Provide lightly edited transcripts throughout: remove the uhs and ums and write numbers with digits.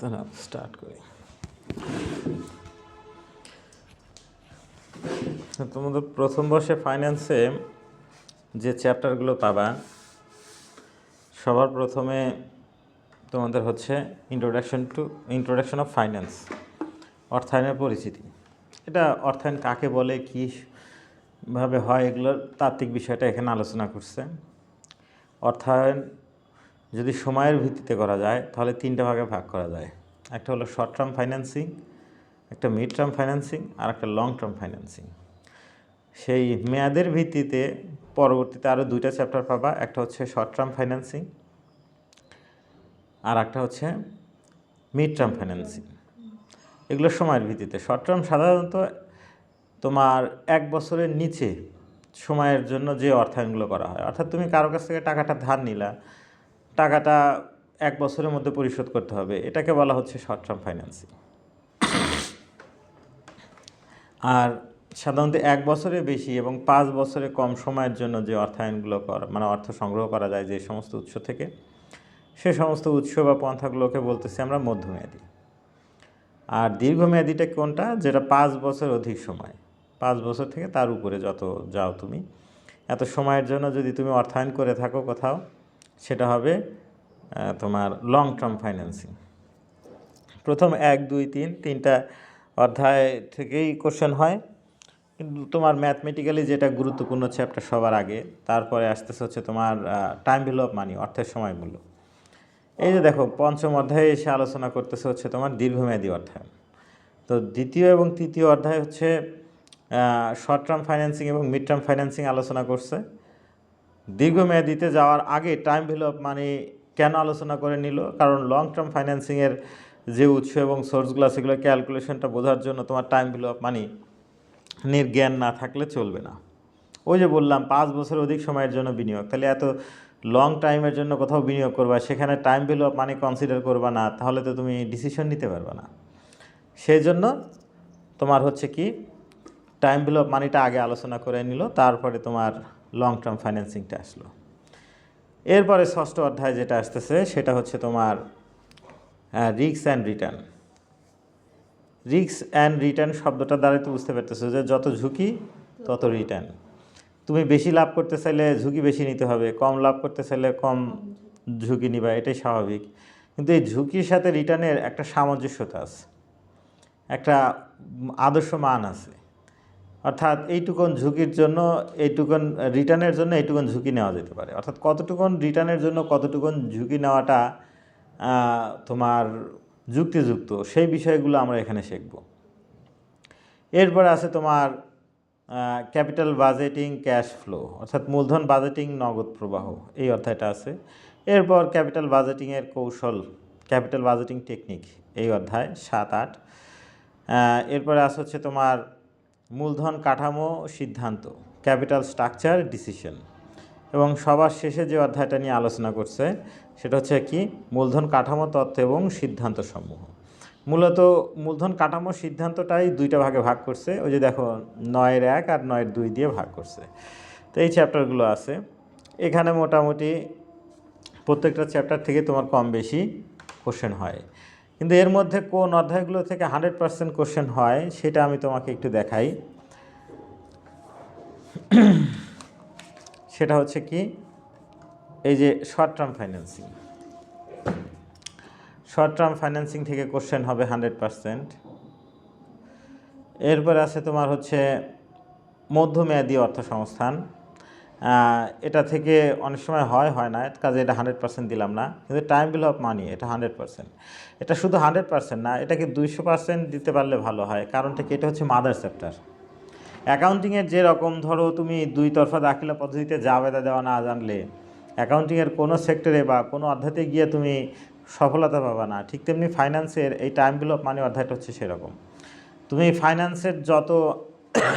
তাহলে স্টার্ট করি। তোমাদের প্রথম বর্ষে ফাইন্যান্সে যে চ্যাপ্টারগুলো পাবা, সবার প্রথমে তোমাদের হচ্ছে ইন্ট্রোডাকশন অফ ফাইন্যান্স, অর্থায়নের পরিচিতি। এটা অর্থায়ন কাকে বলে, কীভাবে হয়, এগুলোর তাত্ত্বিক বিষয়টা এখানে আলোচনা করছে। অর্থায়ন যদি সময়ের ভিত্তিতে করা যায় তাহলে তিনটা ভাগে ভাগ করা যায়। একটা হলো শর্ট টার্ম ফাইন্যান্সিং, একটা মিড টার্ম ফাইন্যান্সিং, আর একটা লং টার্ম ফাইন্যান্সিং। সেই মেয়াদের ভিত্তিতে পরবর্তীতে আরও দুইটা চ্যাপ্টার পাবা, একটা হচ্ছে শর্ট টার্ম ফাইন্যান্সিং আর একটা হচ্ছে মিড টার্ম ফাইন্যান্সিং। এগুলো সময়ের ভিত্তিতে। শর্ট টার্ম সাধারণত তোমার 1 বছরের নিচে সময়ের জন্য যে অর্থায়নগুলো করা হয়, অর্থাৎ তুমি কারো কাছ থেকে টাকাটা ধার নিলা, টাকাটা 1 বছরের মধ্যে পরিশোধ করতে হবে, এটাকে বলা হচ্ছে শর্ট টার্ম ফাইন্যান্সিং। আর সাধারণত 1 বছরের বেশি এবং 5 বছরের কম সময়ের জন্য যে অর্থায়নগুলো মানে অর্থ সংগ্রহ করা যায় যে সমস্ত উৎস থেকে, সে সমস্ত উৎস বা পন্থাগুলোকে বলতেছি আমরা মধ্যমেয়াদী। আর দীর্ঘমেয়াদীটা কোনটা? যেটা 5 বছর অধিক সময়, 5 বছর থেকে তার উপরে যত যাও তুমি, এত সময়ের জন্য যদি তুমি অর্থায়ন করে থাকো কোথাও, সেটা হবে তোমার লং টার্ম ফাইন্যান্সিং। প্রথম 1, 2, 3টা অধ্যায় থেকেই কোশ্চেন হয়, কিন্তু তোমার ম্যাথমেটিক্যালি যেটা গুরুত্বপূর্ণ চ্যাপ্টার সবার আগে, তারপরে আসতেছে হচ্ছে তোমার টাইম ভ্যালু অফ মানি, অর্থের সময় মূল্য। এই যে দেখো, পঞ্চম অধ্যায়ে এসে আলোচনা করতেছে হচ্ছে তোমার দীর্ঘমেয়াদী অর্থায়ন। তো দ্বিতীয় এবং তৃতীয় অধ্যায় হচ্ছে শর্ট টার্ম ফাইন্যান্সিং এবং মিড টার্ম ফাইন্যান্সিং আলোচনা করছে। দীর্ঘমেয়াদীতে যাওয়ার আগে টাইম ভ্যালু অফ মানি কেন আলোচনা করে নিল? কারণ লং টার্ম ফাইন্যান্সিংয়ের যে উৎস এবং সোর্সগুলো, সেগুলো ক্যালকুলেশনটা বোঝার জন্য তোমার টাইম ভ্যালু অফ মানি জ্ঞান না থাকলে চলবে না। ওই যে বললাম 5 বছর অধিক সময়ের জন্য বিনিয়োগ, তাহলে এত লং টাইমের জন্য কোথাও বিনিয়োগ করবা, সেখানে time value of money consider করবা না, তাহলে তো তুমি ডিসিশন নিতে পারবে না। সেই জন্য তোমার হচ্ছে কি, টাইম ভ্যালু অফ মানিটা আগে আলোচনা করে নিল, তারপরে তোমার লং টার্ম ফাইন্যান্সিংটা আসলো। এরপরে ষষ্ঠ অধ্যায় যেটা আসতেছে, সেটা হচ্ছে তোমার risk and return. Risk and return শব্দটা দ্বারাই তো বুঝতে পারতেছো যে যত ঝুঁকি তত রিটার্ন। তুমি বেশি লাভ করতে চাইলে ঝুঁকি বেশি নিতে হবে, কম লাভ করতে চাইলে কম ঝুঁকি নিবা, এটাই স্বাভাবিক। কিন্তু এই ঝুঁকির সাথে রিটার্নের একটা সামঞ্জস্যতা আছে, একটা আদর্শ মান আছে। অর্থাৎ এইটুকুন ঝুঁকির জন্য এইটুকুন রিটার্নের জন্য এইটুকুন ঝুঁকি নেওয়া যেতে পারে। অর্থাৎ কতটুকুন রিটার্নের জন্য কতটুকুন ঝুঁকি নেওয়াটা তোমার যুক্তিযুক্ত, সেই বিষয়গুলো আমরা এখানে শিখব। এরপর আছে তোমার ক্যাপিটাল বাজেটিং, ক্যাশ ফ্লো, অর্থাৎ মূলধন বাজেটিং, নগদ প্রবাহ, এই অধ্যায়টা আছে। এরপর ক্যাপিটাল বাজেটিংয়ের কৌশল, ক্যাপিটাল বাজেটিং টেকনিক, এই অধ্যায় 7, 8। এরপরে আছে হচ্ছে তোমার মূলধন কাঠামো সিদ্ধান্ত, ক্যাপিটাল স্ট্রাকচার ডিসিশন। এবং সবার শেষে যে অধ্যায়টা নিয়ে আলোচনা করছে, সেটা হচ্ছে কি, মূলধন কাঠামো তত্ত্ব এবং সিদ্ধান্ত সমূহ। মূলত মূলধন কাঠামো সিদ্ধান্তটাই দুইটা ভাগে ভাগ করছে। ওই যে দেখো 9-1 আর 9-2 দিয়ে ভাগ করছে। তো এই চ্যাপ্টারগুলো আছে এখানে। মোটামুটি প্রত্যেকটা চ্যাপ্টার থেকে তোমার কম বেশি কোশ্চেন হয়, কিন্তু এর মধ্যে কোন অধ্যায়গুলো থেকে 100% কোশ্চেন হয় সেটা আমি তোমাকে একটু দেখাই। সেটা হচ্ছে কি, এই যে short term financing, short term financing থেকে কোশ্চেন হবে 100%। এরপর আছে তোমার হচ্ছে মধ্যমেয়াদী অর্থসংস্থান, এটা থেকে অনেক সময় হয় না, কাজে এটা 100% দিলাম না। কিন্তু টাইম ভ্যালু অফ মানি এটা 100%। এটা শুধু 100% না, এটাকে 200% দিতে পারলে ভালো হয়। কারণটা কি, এটা হচ্ছে মাদার চ্যাপ্টার। অ্যাকাউন্টিংয়ের যেরকম ধরো তুমি দুই তরফা দাখিলা পদ্ধতিতে জাবেদা দেওয়া না জানলে অ্যাকাউন্টিংয়ের কোনো সেক্টরে বা কোনো অধ্যায়তে গিয়ে তুমি সফলতা পাবা না, ঠিক তেমনি ফাইন্যান্সের এই টাইম ভ্যালু অফ মানি অধ্যায়টা হচ্ছে সেরকম। তুমি ফাইন্যান্সের যত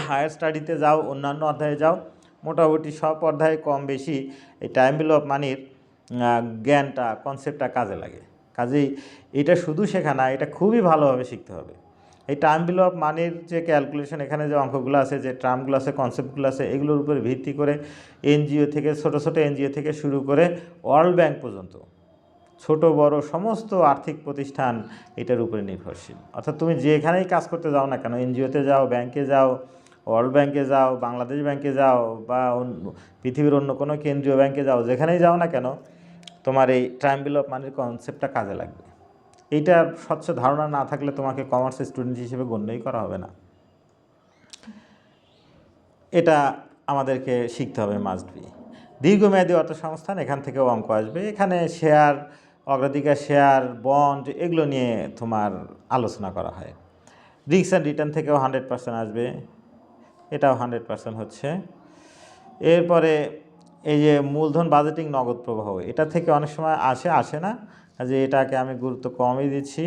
হায়ার স্টাডিতে যাও, অন্যান্য অধ্যায়ে যাও, মোটামুটি সব অধ্যায়ে কম বেশি এই টাইম ভ্যালু অফ মানির জ্ঞানটা, কনসেপ্টটা কাজে লাগে। কাজেই এটা শুধু শেখা না, এটা খুবই ভালোভাবে শিখতে হবে। এই টাইম ভ্যালু অফ মানির যে ক্যালকুলেশন, এখানে যে অঙ্কগুলো আছে, যে টার্মগুলো আছে, কনসেপ্টগুলো আছে, এগুলোর উপরে ভিত্তি করে এনজিও থেকে, ছোটো ছোটো এনজিও থেকে শুরু করে ওয়ার্ল্ড ব্যাংক পর্যন্ত ছোট বড় সমস্ত আর্থিক প্রতিষ্ঠান এটার উপরে নির্ভরশীল। অর্থাৎ তুমি যেখানেই কাজ করতে যাও না কেন, এনজিওতে যাও, ব্যাংকে যাও, ওয়ার্ল্ড ব্যাংকে যাও, বাংলাদেশ ব্যাংকে যাও, বা পৃথিবীর অন্য কোনো কেন্দ্রীয় ব্যাংকে যাও, যেখানেই যাও না কেন তোমার এই ট্রায়াঙ্গেল অফ মানির কনসেপ্টটা কাজে লাগবে। এইটার স্বচ্ছ ধারণা না থাকলে তোমাকে কমার্সের স্টুডেন্ট হিসেবে গণ্যই করা হবে না। এটা আমাদেরকে শিখতে হবে, মাস্ট বি। দীর্ঘমেয়াদী অর্থসংস্থান, এখান থেকেও অঙ্ক আসবে। এখানে শেয়ার, অগ্রাধিকার শেয়ার, বন্ড, এগুলো নিয়ে তোমার আলোচনা করা হয়। রিস্ক অ্যান্ড রিটার্ন থেকেও 100% আসবে, এটাও 100% হচ্ছে। এরপরে এই যে মূলধন বাজেটিং, নগদ প্রবাহ, এটা থেকে অনেক সময় আসে না, যে এটাকে আমি গুরুত্ব কমই দিচ্ছি।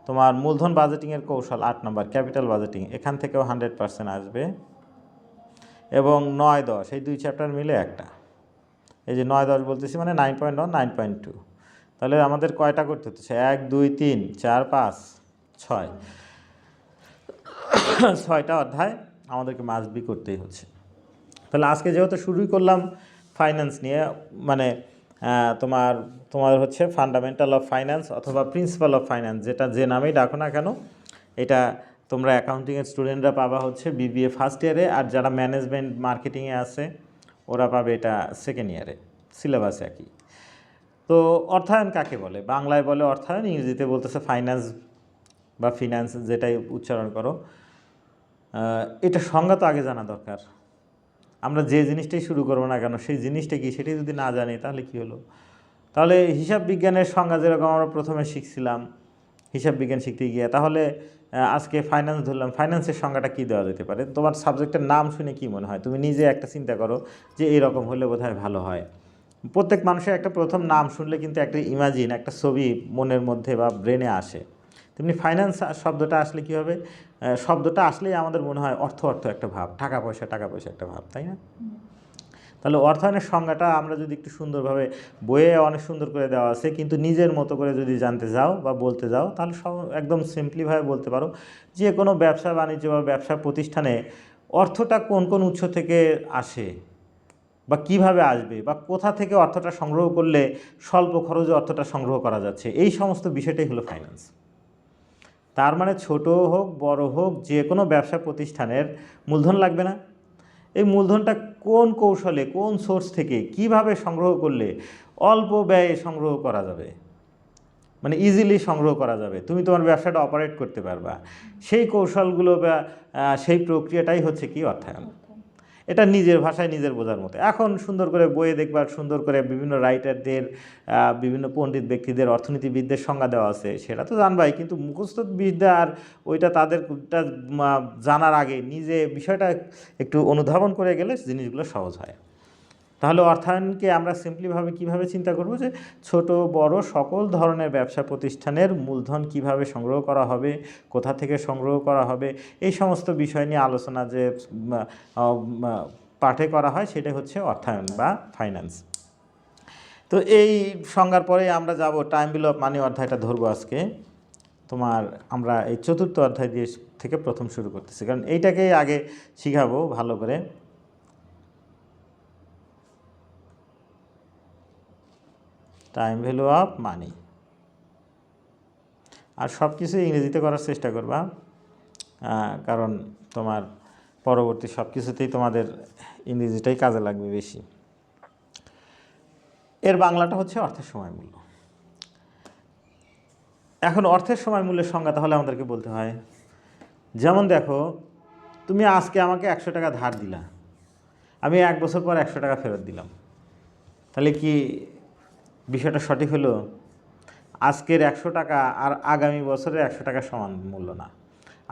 তোমার মূলধন বাজেটিংয়ের কৌশল 8 নম্বর, ক্যাপিটাল বাজেটিং, এখান থেকেও 100% আসবে। এবং 9-10 এই 2 চ্যাপ্টার মিলে একটা, এই যে 9-10 বলতেছি মানে 9.1 9.2। তাহলে আমাদের কয়টা করতে হচ্ছে? 1 2 3 4 5 6 6টা অধ্যায় আমাদেরকে মাস্ট বি করতেই হচ্ছে। তাহলে আজকে যেহেতু শুরুই করলাম ফাইন্যান্স নিয়ে, মানে তোমার হচ্ছে ফান্ডামেন্টাল অফ ফাইন্যান্স অথবা প্রিন্সিপাল অফ ফাইন্যান্স, যেটা যে নামেই ডাকো না কেন, এটা তোমরা অ্যাকাউন্টিংয়ের স্টুডেন্টরা পাবা হচ্ছে বিবিএ ফার্স্ট ইয়ারে, আর যারা ম্যানেজমেন্ট মার্কেটিংয়ে আছে ওরা পাবে এটা সেকেন্ড ইয়ারে। সিলেবাস একই। তো অর্থায়ন কাকে বলে? বাংলায় বলে অর্থায়ন, ইংরেজিতে বলতেছে ফাইন্যান্স বা ফিন্যান্স, যেটাই উচ্চারণ করো। এটা সংজ্ঞা তো আগে জানা দরকার। আমরা যে জিনিসটাই শুরু করবো না কেন, সেই জিনিসটা কি সেটাই যদি না জানি তাহলে কি হলো? তাহলে হিসাব বিজ্ঞানের সংজ্ঞা যেরকম আমরা প্রথমে শিখছিলাম হিসাব বিজ্ঞান শিখতে গিয়ে, তাহলে আজকে ফাইন্যান্স ধরলাম, ফাইন্যান্সের সংজ্ঞাটা কী দেওয়া যেতে পারে? তোমার সাবজেক্টের নাম শুনে কি মনে হয়? তুমি নিজে একটা চিন্তা করো যে এরকম হলে বোধহয় ভালো হয়। প্রত্যেক মানুষের একটা প্রথম নাম শুনলে কিন্তু একটা ইমাজিন, একটা ছবি মনের মধ্যে বা ব্রেনে আসে। তেমনি ফাইন্যান্স শব্দটা আসলে কী হবে? শব্দটা আসলেই আমাদের মনে হয় অর্থ একটা ভাব, টাকা পয়সা একটা ভাব, তাই না? তাহলে অর্থায়নের সংজ্ঞাটা আমরা যদি একটু সুন্দরভাবে, বইয়ে অনেক সুন্দর করে দেওয়া আছে, কিন্তু নিজের মতো করে যদি জানতে যাও বা বলতে যাও, তাহলে একদম সিম্পলিভাবে বলতে পারো যে কোনো ব্যবসা বাণিজ্য বা ব্যবসা প্রতিষ্ঠানে অর্থটা কোন কোন উৎস থেকে আসে বা কিভাবে আসবে বা কোথা থেকে অর্থটা সংগ্রহ করলে স্বল্প খরচে অর্থটা সংগ্রহ করা যাচ্ছে, এই সমস্ত বিষয়টাই হলো ফাইন্যান্স। তার মানে ছোট হোক বড় হোক, যে কোনো ব্যবসা প্রতিষ্ঠানের মূলধন লাগবে না? এই মূলধনটা কোন কৌশলে, কোন সোর্স থেকে, কিভাবে সংগ্রহ করলে অল্প ব্যয়ে সংগ্রহ করা যাবে, মানে ইজিলি সংগ্রহ করা যাবে, তুমি তোমার ব্যবসাটা অপারেট করতে পারবা, সেই কৌশলগুলো বা সেই প্রক্রিয়াটাই হচ্ছে কি অর্থায়ন। এটা নিজের ভাষায় নিজের বোঝার মতো। এখন সুন্দর করে বইয়ে দেখবার, সুন্দর করে বিভিন্ন রাইটারদের, বিভিন্ন পণ্ডিত ব্যক্তিদের, অর্থনীতিবিদদের সংজ্ঞা দেওয়া আছে, সেটা তো জানবাই, কিন্তু মুখস্থ বিদ্যা আর ওইটা তাদেরটা জানার আগে নিজে বিষয়টা একটু অনুধাবন করে গেলে জিনিসগুলো সহজ হয়। তাহলে অর্থায়নকে আমরা সিম্পলিভাবে কীভাবে চিন্তা করব, যে ছোট বড় সকল ধরনের ব্যবসা প্রতিষ্ঠানের মূলধন কিভাবে সংগ্রহ করা হবে, কোথা থেকে সংগ্রহ করা হবে, এই সমস্ত বিষয় নিয়ে আলোচনা যে পাঠে করা হয় সেটা হচ্ছে অর্থায়ন বা ফাইন্যান্স। তো এই সংজ্ঞার পরে আমরা যাব ট্রায়াঙ্গেল অফ মানি অধ্যায়টা ধরবো আজকে। তোমার আমরা এই চতুর্থ অধ্যায় দিয়ে থেকে প্রথম শুরু করতেছি, কারণ এইটাকেই আগে শিখাবো ভালো করে। টাইম ভ্যালু অফ মানি, আর সব কিছু ইংরেজিতে করার চেষ্টা করবা, কারণ তোমার পরবর্তী সব কিছুতেই তোমাদের ইংরেজিটাই কাজে লাগবে বেশি। এর বাংলাটা হচ্ছে অর্থের সময় মূল্য। এখন অর্থের সময় মূল্যের সংজ্ঞা তাহলে আমাদেরকে বলতে হয়, যেমন দেখো, তুমি আজকে আমাকে 100 টাকা ধার দিলা, আমি 1 বছর পর 100 টাকা ফেরত দিলাম, তাহলে কি বিষয়টা সঠিক হলো? আজকের 100 টাকা আর আগামী বছরের 100 টাকা সমান মূল্য না।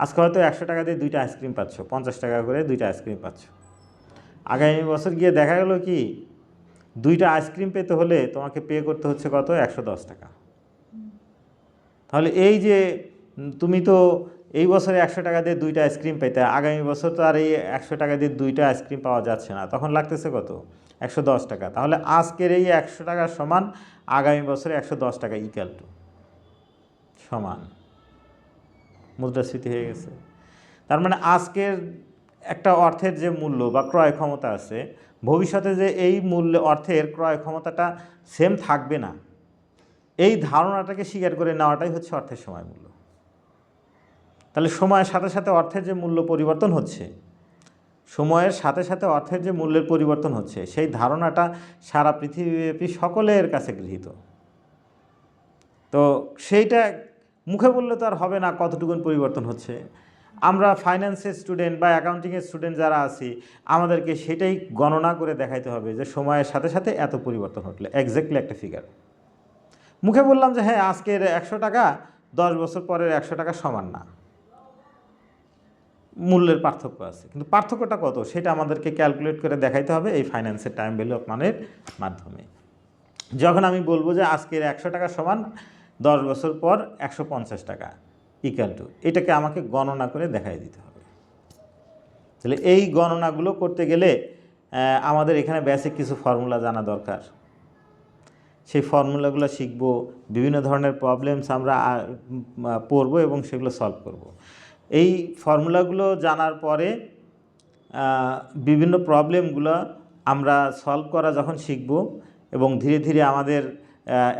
আজকে হয়তো 100 টাকা দিয়ে 2টা আইসক্রিম পাচ্ছ, 50 টাকা করে 2টা আইসক্রিম পাচ্ছ। আগামী বছর গিয়ে দেখা গেল কি 2টা আইসক্রিম পেতে হলে তোমাকে পে করতে হচ্ছে কত? 110 টাকা। তাহলে এই যে তুমি তো এই বছরে 100 টাকা দিয়ে 2টা আইসক্রিম পেতে, আগামী বছর তো আর এই 100 টাকা দিয়ে 2টা আইসক্রিম পাওয়া যাচ্ছে না, তখন লাগতেছে কত? 110 টাকা। তাহলে আজকের এই 100 টাকা সমান আগামী বছরে 110 টাকা ইকুয়াল টু সমান, মুদ্রাস্ফীতি হয়ে গেছে। তার মানে আজকের একটা অর্থের যে মূল্য বা ক্রয় ক্ষমতা আছে, ভবিষ্যতে যে এই মূল্য অর্থের ক্রয় ক্ষমতাটা সেম থাকবে না, এই ধারণাটাকে স্বীকার করে নেওয়াটাই হচ্ছে অর্থের সময় মূল্য। তাহলে সময়ের সাথে সাথে অর্থের যে মূল্য পরিবর্তন হচ্ছে, সময়ের সাথে সাথে অর্থের যে মূল্যের পরিবর্তন হচ্ছে, সেই ধারণাটা সারা পৃথিবীব্যাপী সকলের কাছে গৃহীত। তো সেইটা মুখে বললে তো আর হবে না কতটুকুন পরিবর্তন হচ্ছে। আমরা ফাইন্যান্সের স্টুডেন্ট বা অ্যাকাউন্টিংয়ের স্টুডেন্ট যারা আছি, আমাদেরকে সেটাই গণনা করে দেখাইতে হবে যে সময়ের সাথে সাথে এত পরিবর্তন ঘটলে, এক্স্যাক্টলি একটা ফিগার। মুখে বললাম যে হ্যাঁ আজকের 100 টাকা 10 বছর পরের 100 টাকা সমান না, মূল্যের পার্থক্য আছে, কিন্তু পার্থক্যটা কত সেটা আমাদেরকে ক্যালকুলেট করে দেখাইতে হবে এই ফাইন্যান্সের টাইম ভ্যালু অফ মানির মাধ্যমে। যখন আমি বলবো যে আজকের 100 টাকা সমান 10 বছর পর 150 টাকা ইকুয়াল টু, এটাকে আমাকে গণনা করে দেখাই দিতে হবে। তাহলে এই গণনাগুলো করতে গেলে আমাদের এখানে বেসিক কিছু ফর্মুলা জানা দরকার। সেই ফর্মুলাগুলো শিখব, বিভিন্ন ধরনের প্রবলেমস আমরা পড়ব এবং সেগুলো সলভ করব। এই ফর্মুলাগুলো জানার পরে বিভিন্ন প্রবলেমগুলো আমরা সলভ করা যখন শিখব এবং ধীরে ধীরে আমাদের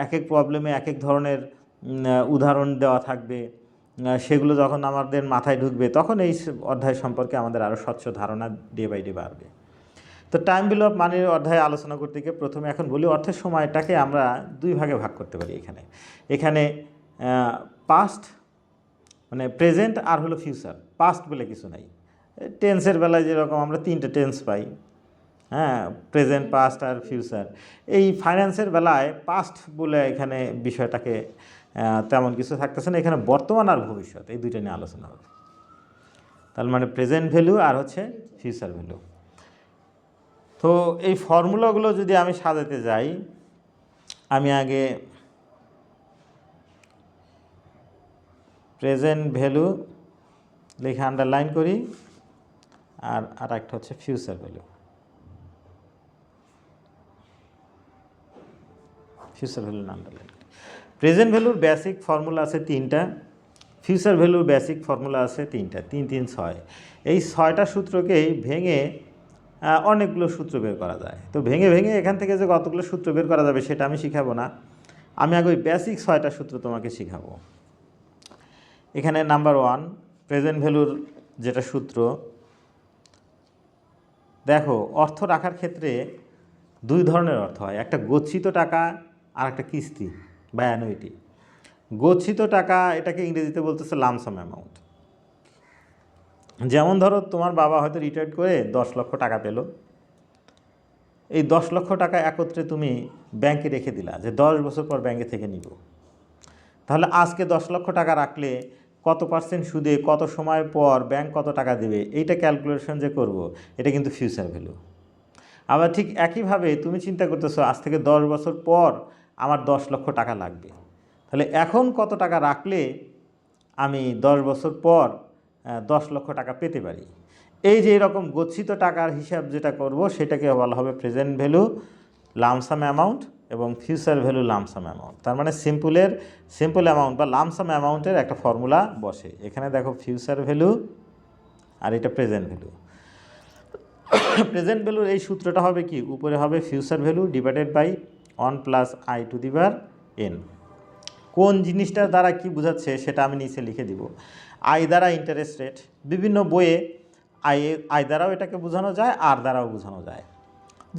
এক এক প্রবলেমে এক এক ধরনের উদাহরণ দেওয়া থাকবে, সেগুলো যখন আমাদের মাথায় ঢুকবে তখন এই অধ্যায় সম্পর্কে আমাদের আরও স্বচ্ছ ধারণা ডে বাই ডে বাড়বে। তো টাইম ভ্যালু অফ মানির অধ্যায়ে আলোচনা করতে গিয়ে প্রথমে এখন বলি অর্থের সময়টাকে আমরা দুই ভাগে ভাগ করতে পারি। এখানে পাস্ট মানে প্রেজেন্ট আর হলো ফিউচার। পাস্ট বলে কিছু নাই। টেন্সের বেলায় যেরকম আমরা 3টে টেন্স পাই, হ্যাঁ, প্রেজেন্ট, পাস্ট আর ফিউচার। এই ফাইন্যান্সের বেলায় পাস্ট বলে এখানে বিষয়টাকে তেমন কিছু থাকতেছে না। এখানে বর্তমান আর ভবিষ্যৎ এই দুইটা নিয়ে আলোচনা হবে। তার মানে প্রেজেন্ট ভ্যালু আর হচ্ছে ফিউচার ভ্যালু। তো এই ফর্মুলাগুলো যদি আমি সাজাতে যাই, আমি আগে প্রেজেন্ট ভ্যালু লিখে আন্ডারলাইন করি, আর একটা হচ্ছে future value. Future value underline করি। প্রেজেন্ট ভ্যালুর বেসিক ফর্মুলা আছে 3টা, ফিউচার ভ্যালুর বেসিক ফর্মুলা আছে 3টা, 3 3 6। এই 6টা সূত্রকেই ভেঙে অনেকগুলো সূত্র বের করা যায়। তো ভেঙে ভেঙে এখান থেকে যে কতগুলো সূত্র বের করা যাবে সেটা আমি শিখাবো না। আমি আগে ওই বেসিক 6টা সূত্র তোমাকে শিখাবো। এখানে নাম্বার 1 প্রেজেন্ট ভ্যালুর যেটা সূত্র, দেখো অর্থ রাখার ক্ষেত্রে দুই ধরনের অর্থ হয়, একটা গচ্ছিত টাকা আর একটা কিস্তি বা অ্যানুইটি। গচ্ছিত টাকা এটাকে ইংরেজিতে বলতেছে লামসাম অ্যামাউন্ট। যেমন ধরো তোমার বাবা হয়তো রিটায়ার্ড করে 10 লক্ষ টাকা পেল, এই 10 লক্ষ টাকা একত্রে তুমি ব্যাংকে রেখে দিলা যে 10 বছর পর ব্যাংকে থেকে নিব। তাহলে আজকে 10 লক্ষ টাকা রাখলে কত পার্সেন্ট সুদে কত সময় পর ব্যাংক কত টাকা দেবে, এইটা ক্যালকুলেশন যে করব, এটা কিন্তু ফিউচার ভ্যালু। আবার ঠিক একইভাবে তুমি চিন্তা করতেছো আজ থেকে 10 বছর পর আমার 10 লক্ষ টাকা লাগবে, তাহলে এখন কত টাকা রাখলে আমি 10 বছর পর 10 লক্ষ টাকা পেতে পারি। এই যে এরকম গচ্ছিত টাকার হিসাব যেটা করব সেটাকে বলা হবে প্রেজেন্ট ভ্যালু লামসাম অ্যামাউন্ট এবং ফিউচার ভ্যালু লামসাম অ্যামাউন্ট। তার মানে সিম্পল অ্যামাউন্ট বা লামসাম অ্যামাউন্টের একটা ফর্মুলা বসে। এখানে দেখো ফিউচার ভ্যালু আর এটা প্রেজেন্ট ভ্যালু। প্রেজেন্ট ভ্যালুর এই সূত্রটা হবে কি, উপরে হবে future value divided by 1 plus I to the power n। কোন জিনিসটার দ্বারা কি বোঝাচ্ছে সেটা আমি নিচে লিখে দিব। আই দ্বারা ইন্টারেস্ট রেট, বিভিন্ন বইয়ে আই দ্বারাও এটাকে বোঝানো যায়, আর দ্বারাও বোঝানো যায়,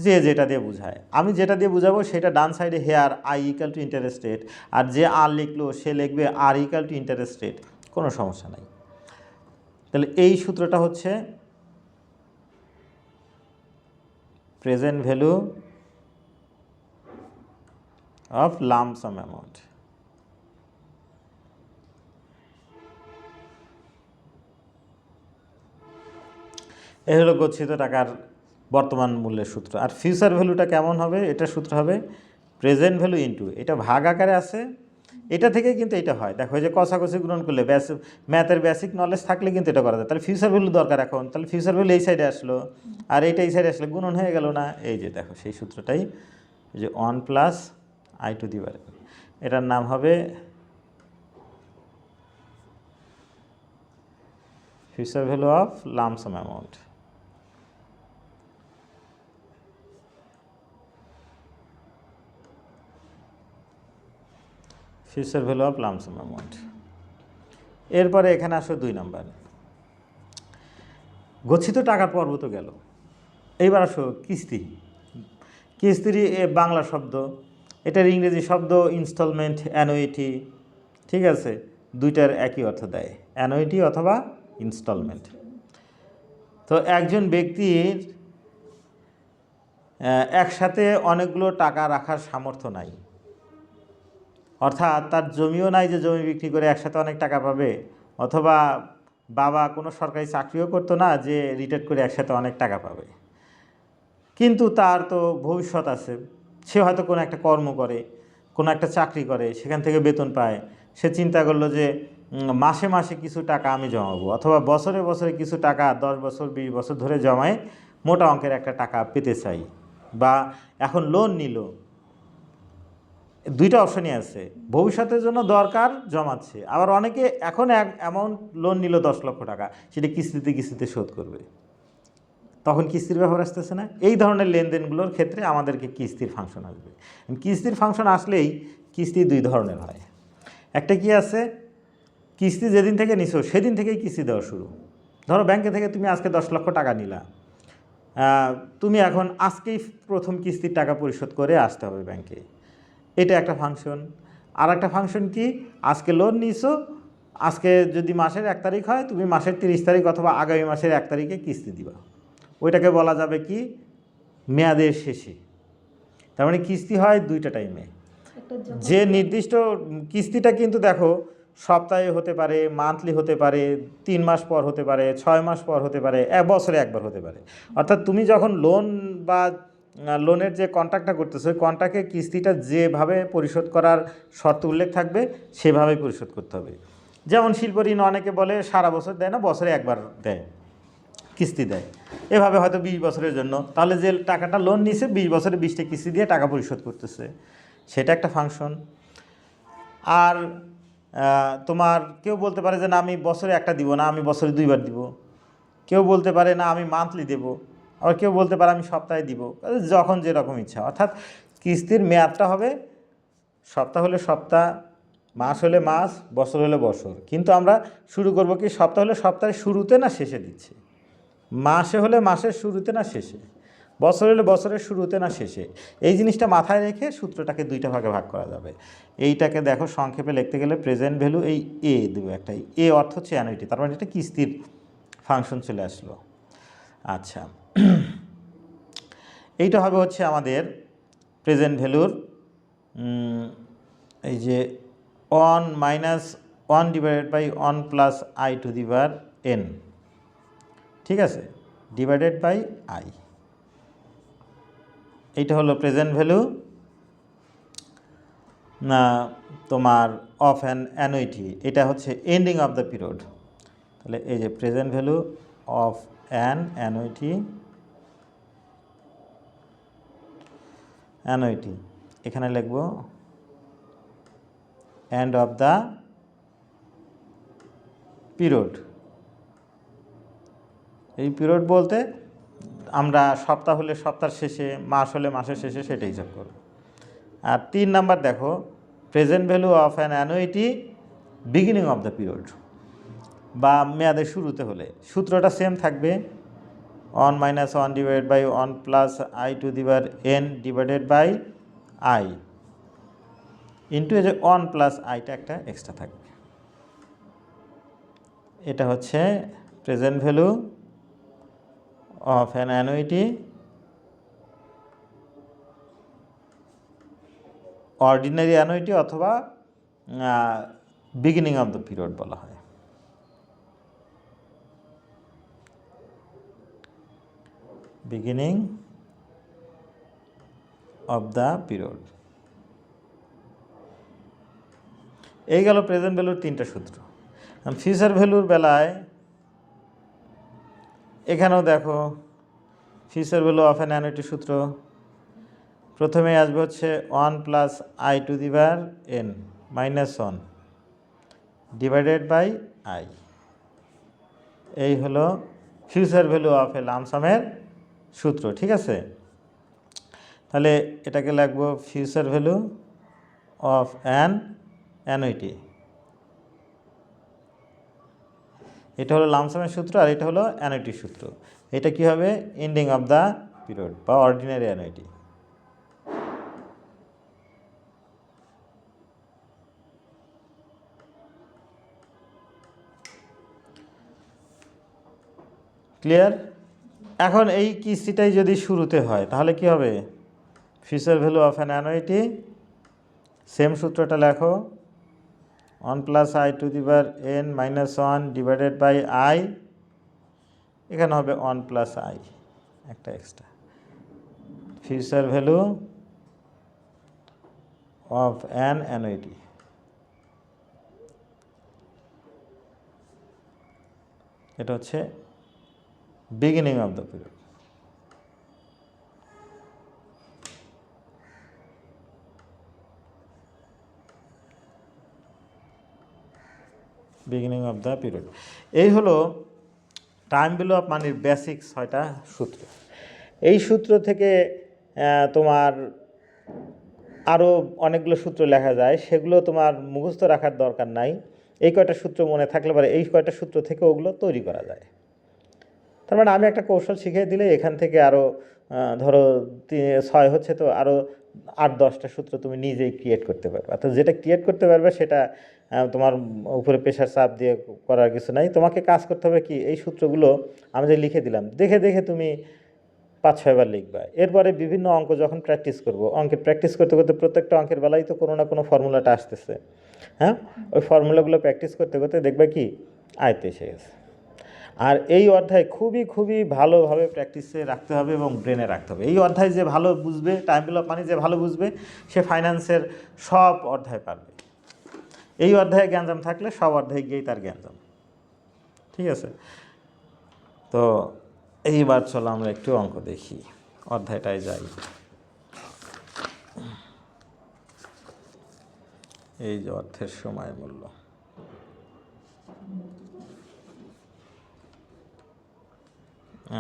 যে যেটা দিয়ে বোঝায়। আমি যেটা দিয়ে বোঝাবো সেটা ডান সাইডে here I equal to interest rate, আর যে আর লিখলো সে লিখবে আর ইকাল টু ইন্টারেস্ট রেট, কোনো সমস্যা নাই। তাহলে এই সূত্রটা হচ্ছে present value of lump sum amount. এই হলো গচ্ছিত টাকার বর্তমান মূল্যের সূত্র। আর ফিউচার ভ্যালুটা কেমন হবে, এটা সূত্র হবে প্রেজেন্ট ভ্যালু ইন্টু, এটা ভাগ আকারে আছে, এটা থেকে কিন্তু এটা হয়। দেখো এই যে কষাকষি গুণন করলে ম্যাথের বেসিক নলেজ থাকলে কিন্তু এটা করা যায়। তাহলে ফিউচার ভ্যালু দরকার এখন, তাহলে ফিউচার ভ্যালু এই সাইডে আসলো আর এইটা এই সাইডে আসলে গুণন হয়ে গেল না। এই যে দেখো সেই সূত্রটাই, এই যে 1 প্লাস আই টু দি পাওয়ার, এটার নাম হবে future value of lump sum amount. Future value of lump sum amount. এরপরে এখানে আসো 2 নাম্বার, গচ্ছিত টাকার পর্ব তো গেল। এইবার আসো কিস্তি। কিস্তির বাংলা শব্দ, এটার ইংরেজি শব্দ ইনস্টলমেন্ট, অ্যানুইটি। ঠিক আছে, দুইটার একই অর্থ দেয়, অ্যানুইটি অথবা ইনস্টলমেন্ট। তো একজন ব্যক্তির একসাথে অনেকগুলো টাকা রাখার সামর্থ্য নাই, অর্থাৎ তার জমিও নাই যে জমি বিক্রি করে একসাথে অনেক টাকা পাবে, অথবা বাবা কোনো সরকারি চাকরিও করতো না যে রিটায়ার করে একসাথে অনেক টাকা পাবে। কিন্তু তার তো ভবিষ্যৎ আছে, সে হয়তো কোনো একটা কর্ম করে, কোনো একটা চাকরি করে, সেখান থেকে বেতন পায়। সে চিন্তা করলো যে মাসে মাসে কিছু টাকা আমি জমাবো, অথবা বছরে বছরে কিছু টাকা 10 বছর 20 বছর ধরে জমায় মোটা অঙ্কের একটা টাকা পেতে চাই। বা এখন লোন নিল, দুইটা অপশনই আছে, ভবিষ্যতের জন্য দরকার জমাচ্ছে, আবার অনেকে এখন এক অ্যামাউন্ট লোন নিল 10 লক্ষ টাকা, সেটা কিস্তিতে কিস্তিতে শোধ করবে, তখন কিস্তির ব্যাপার আসতেছে না। এই ধরনের লেনদেনগুলোর ক্ষেত্রে আমাদেরকে কিস্তির ফাংশন আসবে। কিস্তির ফাংশন আসলেই কিস্তি 2 ধরনের হয়। একটা কি আছে, কিস্তি যেদিন থেকে নিছো সেদিন থেকেই কিস্তি দেওয়া শুরু। ধরো ব্যাংকে থেকে তুমি আজকে 10 লক্ষ টাকা নিলা, তুমি এখন আজকেই প্রথম কিস্তির টাকা পরিশোধ করে আসতে হবে ব্যাংকে, এটা একটা ফাংশন। আর একটা ফাংশন কি, আজকে লোন নিছো, আজকে যদি মাসের 1 তারিখ হয়, তুমি মাসের 30 তারিখ অথবা আগামী মাসের 1 তারিখে কিস্তি দিবা, ওইটাকে বলা যাবে কি মেয়াদের শেষে। তার মানে কিস্তি হয় 2টা টাইমে। যে নির্দিষ্ট কিস্তিটা কিন্তু দেখো সপ্তাহে হতে পারে, মান্থলি হতে পারে, 3 মাস পর হতে পারে, 6 মাস পর হতে পারে, বছরে একবার হতে পারে। অর্থাৎ তুমি যখন লোন বা লোনের যে কন্ট্রাক্টটা করতেছো, ওই কন্ট্রাক্টে কিস্তিটা যেভাবে পরিশোধ করার শর্ত উল্লেখ থাকবে সেভাবেই পরিশোধ করতে হবে। যেমন শিল্প ঋণ অনেকে বলে সারা বছর দেয় না, বছরে একবার দেয়, কিস্তি দেয়, এভাবে হয়তো 20 বছরের জন্য, তাহলে যে টাকাটা লোন নিছে 20 বছরে 20টা কিস্তি দিয়ে টাকা পরিশোধ করতেছে, সেটা একটা ফাংশন। আর তোমার কেউ বলতে পারে যে না আমি বছরে একটা দিব না, আমি বছরে 2বার দিব। কেউ বলতে পারে না আমি মান্থলি দেব, আবার কেউ বলতে পারে আমি সপ্তাহে দিব, যখন যেরকম ইচ্ছা। অর্থাৎ কিস্তির মেয়াদটা হবে সপ্তাহ হলে সপ্তাহ, মাস হলে মাস, বছর হলে বছর। কিন্তু আমরা শুরু করব কি, সপ্তাহ হলে সপ্তাহের শুরুতে না শেষে দিচ্ছি, মাসে হলে মাসের শুরুতে না শেষে, বছর হলে বছরের শুরুতে না শেষে। এই জিনিসটা মাথায় রেখে সূত্রটাকে 2টা ভাগে ভাগ করা যাবে। এইটাকে দেখো সংক্ষেপে লিখতে গেলে প্রেজেন্ট ভ্যালু, এই এ দেবো একটা, এ অর্থ হচ্ছে অ্যানুইটি, তার মানে এটা কিস্তির ফাংশন চলে আসলো। আচ্ছা, এইটা হবে হচ্ছে আমাদের প্রেজেন্ট ভ্যালুর এই যে 1 - 1 divided by 1 plus I to the power n, ঠিক আছে, ডিভাইডেড বাই আই। এইটা হলো প্রেজেন্ট ভ্যালু না তোমার অফ অ্যান অ্যানুইটি, এটা হচ্ছে এন্ডিং অফ দ্য পিরিয়ড। তাহলে এই যে present value of an annuity, এখানে লিখব এন্ড অফ দ্য পিরিয়ড। এই পিরিয়ড বলতে আমরা সপ্তাহ হলে সপ্তাহের শেষে, মাস হলে মাসের শেষে সেটা হিসাব করব। আর 3 নাম্বার দেখো present value of an annuity beginning of the period, বা মেয়াদের শুরুতে হলে সূত্রটা সেম থাকবে, 1 - 1 divided by 1 plus I to the power n divided by I into এই যে 1 প্লাস আইটা একটা এক্সট্রা থাকবে। এটা হচ্ছে present value of an annuity, ordinary annuity অথবা বিগিনিং অফ দ্য পিরিয়ড বলা হয়। Beginning of the period. এই গেল প্রেজেন্ট ভ্যালুর 3টা সূত্র। ফিউচার ভ্যালুর বেলায় এখানেও দেখো future value of an annuity সূত্র প্রথমে আসবে হচ্ছে 1 plus I to the power n minus 1 divided by I. এই হলো ফিউচার ভ্যালু অফ এ লামসামের সূত্র, ঠিক আছে। তাহলে এটাকে লিখব future value of an annuity. এটা হলো লামসামের সূত্র আর এটা হলো অ্যানুইটির সূত্র। এটা কি হবে? এন্ডিং অফ দ্য পিরিয়ড বা অর্ডিনারি অ্যানুইটি। ক্লিয়ার? এখন এই কিস্তিটাই যদি শুরুতে হয় তাহলে কি হবে? Future value of an annuity, same সূত্রটা লেখো, 1 plus I to the power n minus 1 divided by I, এখানে হবে 1 প্লাস আই, একটা extra. Future value of an annuity, এটা হচ্ছে beginning of the period. Beginning of the period, এই হলো time value of মানির বেসিক 6টা সূত্র। এই সূত্র থেকে তোমার আরও অনেকগুলো সূত্র লেখা যায়, সেগুলো তোমার মুখস্থ রাখার দরকার নাই। এই কয়টা সূত্র মনে থাকলে পরে এই কয়টা সূত্র থেকে ওগুলো তৈরি করা যায়। তার মানে আমি একটা কৌশল শিখিয়ে দিলে এখান থেকে আরও ধরো 6 হচ্ছে, তো আরও 8-10টা সূত্র তুমি নিজেই ক্রিয়েট করতে পারবে। তো যেটা ক্রিয়েট করতে পারবে সেটা তোমার উপরে প্রেশার চাপ দিয়ে করার কিছু নাই। তোমাকে কাজ করতে হবে কি, এই সূত্রগুলো আমি যে লিখে দিলাম দেখে দেখে তুমি 5-6 বার লিখবা। এরপরে বিভিন্ন অঙ্ক যখন প্র্যাকটিস করবো, অঙ্কের প্র্যাকটিস করতে করতে প্রত্যেকটা অঙ্কের বেলায় তো কোনো না কোনো ফর্মুলাটা আসতেছে, হ্যাঁ, ওই ফর্মুলাগুলো প্র্যাকটিস করতে করতে দেখবে কি আয়ত্তে এসে গেছে। আর এই অধ্যায় খুবই খুবই ভালোভাবে প্র্যাকটিসে রাখতে হবে এবং ব্রেনে রাখতে হবে। এই অধ্যায় যে ভালো বুঝবে, টাইম ভ্যালু অফ মানি যে ভালো বুঝবে, সে ফাইন্যান্সের সব অধ্যায় পারবে। এই অধ্যায়ে জ্ঞানজাম থাকলে সব অধ্যায়ে গিয়েই তার জ্ঞানজাম। ঠিক আছে? তো এইবার চলো আমরা একটু অঙ্ক দেখি, অধ্যায়টায় যাই। এই যে অর্থের সময় মূল্য,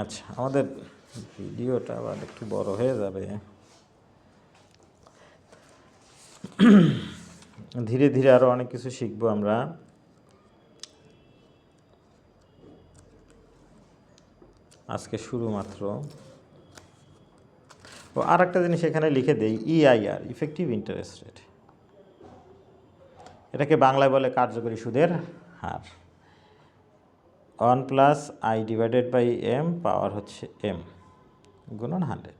আচ্ছা আমাদের ভিডিওটা আবার একটু বড় হয়ে যাবে, ধীরে ধীরে আরও অনেক কিছু শিখবো আমরা। আজকে শুরু মাত্র। ও আর একটা জিনিস এখানে লিখে দেই, ইআইআর, ইফেক্টিভ ইন্টারেস্ট রেট। এটাকে বাংলায় বলে কার্যকরী সুদের হার। 1 plus I divided by M power হচ্ছে এম গুণন 100,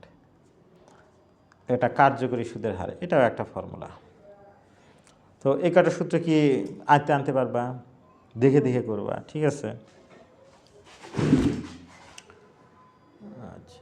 এটা কার্যকরী সুদের হার, এটাও একটা ফর্মুলা। তো এই কটা সূত্র কি আয়ত্তে আনতে পারবা? দেখে দেখে করবা, ঠিক আছে? আচ্ছা।